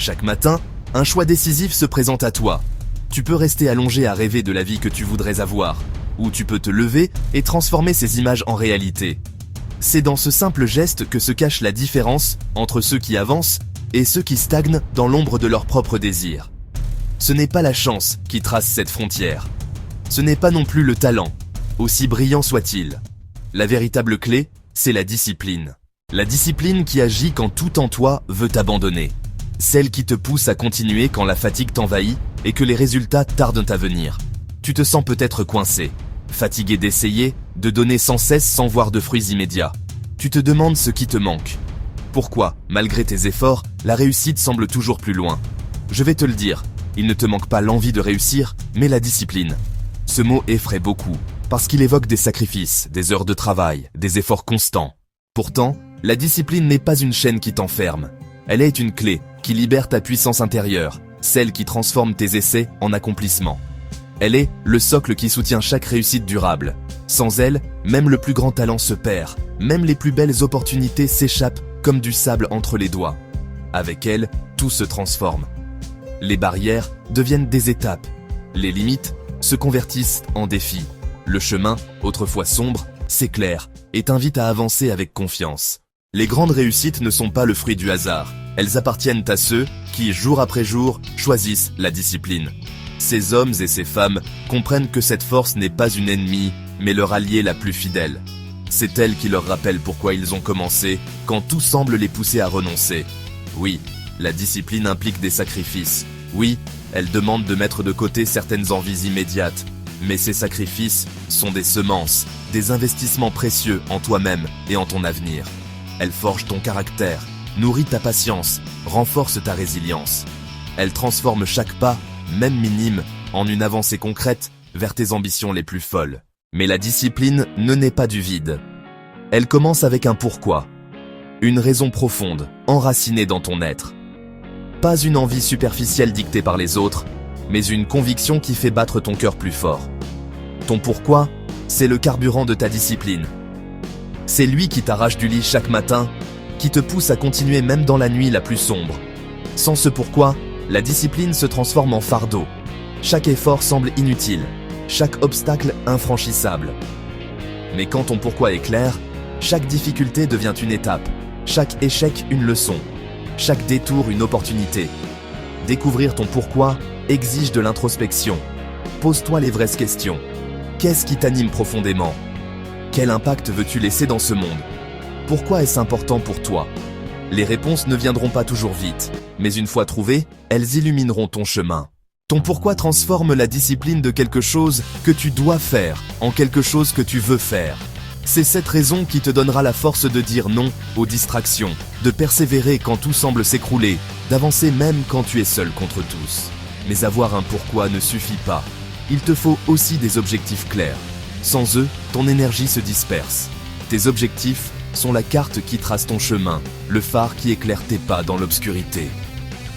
Chaque matin, un choix décisif se présente à toi. Tu peux rester allongé à rêver de la vie que tu voudrais avoir, ou tu peux te lever et transformer ces images en réalité. C'est dans ce simple geste que se cache la différence entre ceux qui avancent et ceux qui stagnent dans l'ombre de leurs propres désirs. Ce n'est pas la chance qui trace cette frontière. Ce n'est pas non plus le talent, aussi brillant soit-il. La véritable clé, c'est la discipline. La discipline qui agit quand tout en toi veut t'abandonner. Celle qui te pousse à continuer quand la fatigue t'envahit et que les résultats tardent à venir. Tu te sens peut-être coincé, fatigué d'essayer, de donner sans cesse sans voir de fruits immédiats. Tu te demandes ce qui te manque. Pourquoi, malgré tes efforts, la réussite semble toujours plus loin? Je vais te le dire, il ne te manque pas l'envie de réussir, mais la discipline. Ce mot effraie beaucoup, parce qu'il évoque des sacrifices, des heures de travail, des efforts constants. Pourtant, la discipline n'est pas une chaîne qui t'enferme. Elle est une clé qui libère ta puissance intérieure, celle qui transforme tes essais en accomplissements. Elle est le socle qui soutient chaque réussite durable. Sans elle, même le plus grand talent se perd, même les plus belles opportunités s'échappent comme du sable entre les doigts. Avec elle, tout se transforme. Les barrières deviennent des étapes. Les limites se convertissent en défis. Le chemin, autrefois sombre, s'éclaire et t'invite à avancer avec confiance. Les grandes réussites ne sont pas le fruit du hasard. Elles appartiennent à ceux qui, jour après jour, choisissent la discipline. Ces hommes et ces femmes comprennent que cette force n'est pas une ennemie, mais leur alliée la plus fidèle. C'est elle qui leur rappelle pourquoi ils ont commencé, quand tout semble les pousser à renoncer. Oui, la discipline implique des sacrifices. Oui, elle demande de mettre de côté certaines envies immédiates. Mais ces sacrifices sont des semences, des investissements précieux en toi-même et en ton avenir. Elle forge ton caractère, nourrit ta patience, renforce ta résilience. Elle transforme chaque pas, même minime, en une avancée concrète vers tes ambitions les plus folles. Mais la discipline ne naît pas du vide. Elle commence avec un pourquoi. Une raison profonde, enracinée dans ton être. Pas une envie superficielle dictée par les autres, mais une conviction qui fait battre ton cœur plus fort. Ton pourquoi, c'est le carburant de ta discipline. C'est lui qui t'arrache du lit chaque matin, qui te pousse à continuer même dans la nuit la plus sombre. Sans ce pourquoi, la discipline se transforme en fardeau. Chaque effort semble inutile, chaque obstacle infranchissable. Mais quand ton pourquoi est clair, chaque difficulté devient une étape, chaque échec une leçon, chaque détour une opportunité. Découvrir ton pourquoi exige de l'introspection. Pose-toi les vraies questions. Qu'est-ce qui t'anime profondément? Quel impact veux-tu laisser dans ce monde? Pourquoi est-ce important pour toi? Les réponses ne viendront pas toujours vite, mais une fois trouvées, elles illumineront ton chemin. Ton pourquoi transforme la discipline de quelque chose que tu dois faire en quelque chose que tu veux faire. C'est cette raison qui te donnera la force de dire non aux distractions, de persévérer quand tout semble s'écrouler, d'avancer même quand tu es seul contre tous. Mais avoir un pourquoi ne suffit pas. Il te faut aussi des objectifs clairs. Sans eux, ton énergie se disperse. Tes objectifs sont la carte qui trace ton chemin, le phare qui éclaire tes pas dans l'obscurité.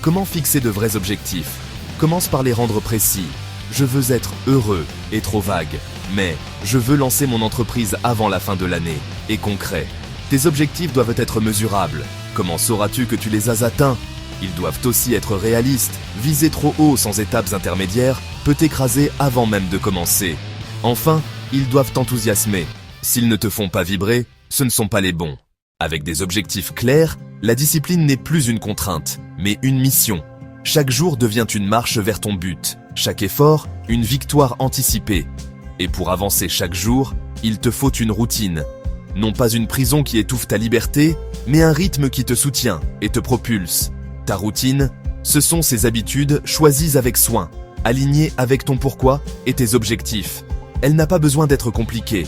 Comment fixer de vrais objectifs? Commence par les rendre précis. Je veux être heureux est trop vague, mais je veux lancer mon entreprise avant la fin de l'année est concret. Tes objectifs doivent être mesurables. Comment sauras-tu que tu les as atteints? Ils doivent aussi être réalistes. Viser trop haut sans étapes intermédiaires peut t'écraser avant même de commencer. Enfin, ils doivent t'enthousiasmer. S'ils ne te font pas vibrer, ce ne sont pas les bons. Avec des objectifs clairs, la discipline n'est plus une contrainte, mais une mission. Chaque jour devient une marche vers ton but. Chaque effort, une victoire anticipée. Et pour avancer chaque jour, il te faut une routine. Non pas une prison qui étouffe ta liberté, mais un rythme qui te soutient et te propulse. Ta routine, ce sont ces habitudes choisies avec soin, alignées avec ton pourquoi et tes objectifs. Elle n'a pas besoin d'être compliquée.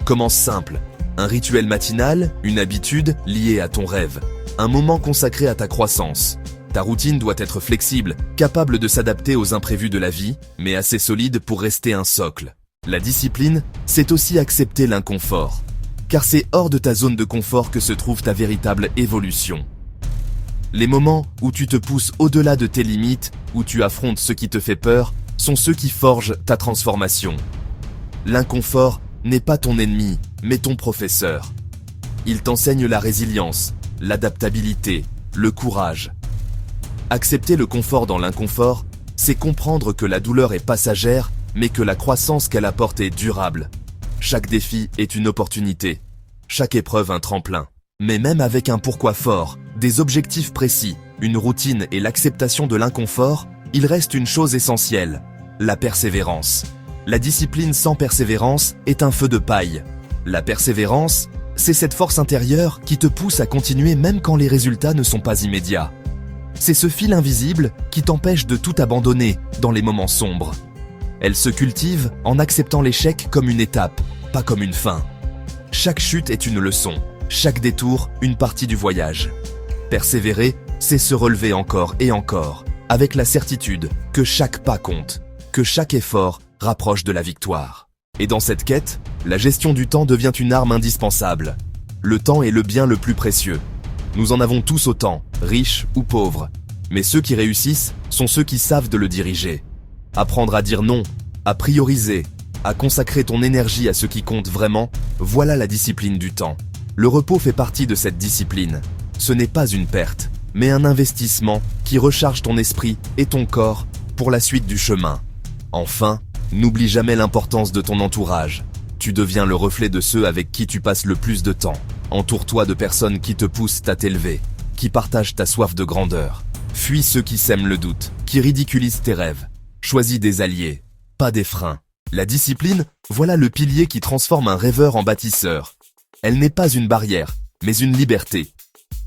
Commence simple. Un rituel matinal, une habitude liée à ton rêve. Un moment consacré à ta croissance. Ta routine doit être flexible, capable de s'adapter aux imprévus de la vie, mais assez solide pour rester un socle. La discipline, c'est aussi accepter l'inconfort. Car c'est hors de ta zone de confort que se trouve ta véritable évolution. Les moments où tu te pousses au-delà de tes limites, où tu affrontes ce qui te fait peur, sont ceux qui forgent ta transformation. L'inconfort n'est pas ton ennemi, mais ton professeur. Il t'enseigne la résilience, l'adaptabilité, le courage. Accepter le confort dans l'inconfort, c'est comprendre que la douleur est passagère, mais que la croissance qu'elle apporte est durable. Chaque défi est une opportunité, chaque épreuve un tremplin. Mais même avec un pourquoi fort, des objectifs précis, une routine et l'acceptation de l'inconfort, il reste une chose essentielle, la persévérance. La discipline sans persévérance est un feu de paille. La persévérance, c'est cette force intérieure qui te pousse à continuer même quand les résultats ne sont pas immédiats. C'est ce fil invisible qui t'empêche de tout abandonner dans les moments sombres. Elle se cultive en acceptant l'échec comme une étape, pas comme une fin. Chaque chute est une leçon, chaque détour une partie du voyage. Persévérer, c'est se relever encore et encore, avec la certitude que chaque pas compte, que chaque effort rapproche de la victoire. Et dans cette quête, la gestion du temps devient une arme indispensable. Le temps est le bien le plus précieux. Nous en avons tous autant, riches ou pauvres. Mais ceux qui réussissent sont ceux qui savent de le diriger. Apprendre à dire non, à prioriser, à consacrer ton énergie à ce qui compte vraiment, voilà la discipline du temps. Le repos fait partie de cette discipline. Ce n'est pas une perte, mais un investissement qui recharge ton esprit et ton corps pour la suite du chemin. Enfin, n'oublie jamais l'importance de ton entourage. Tu deviens le reflet de ceux avec qui tu passes le plus de temps. Entoure-toi de personnes qui te poussent à t'élever, qui partagent ta soif de grandeur. Fuis ceux qui sèment le doute, qui ridiculisent tes rêves. Choisis des alliés, pas des freins. La discipline, voilà le pilier qui transforme un rêveur en bâtisseur. Elle n'est pas une barrière, mais une liberté.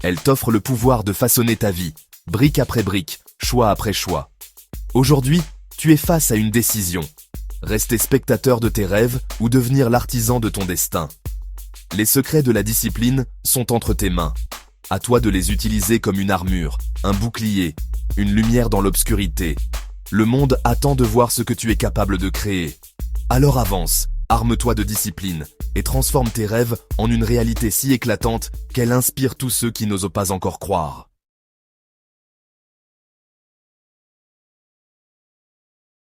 Elle t'offre le pouvoir de façonner ta vie, brique après brique, choix après choix. Aujourd'hui, tu es face à une décision. Rester spectateur de tes rêves ou devenir l'artisan de ton destin. Les secrets de la discipline sont entre tes mains. À toi de les utiliser comme une armure, un bouclier, une lumière dans l'obscurité. Le monde attend de voir ce que tu es capable de créer. Alors avance, arme-toi de discipline et transforme tes rêves en une réalité si éclatante qu'elle inspire tous ceux qui n'osent pas encore croire.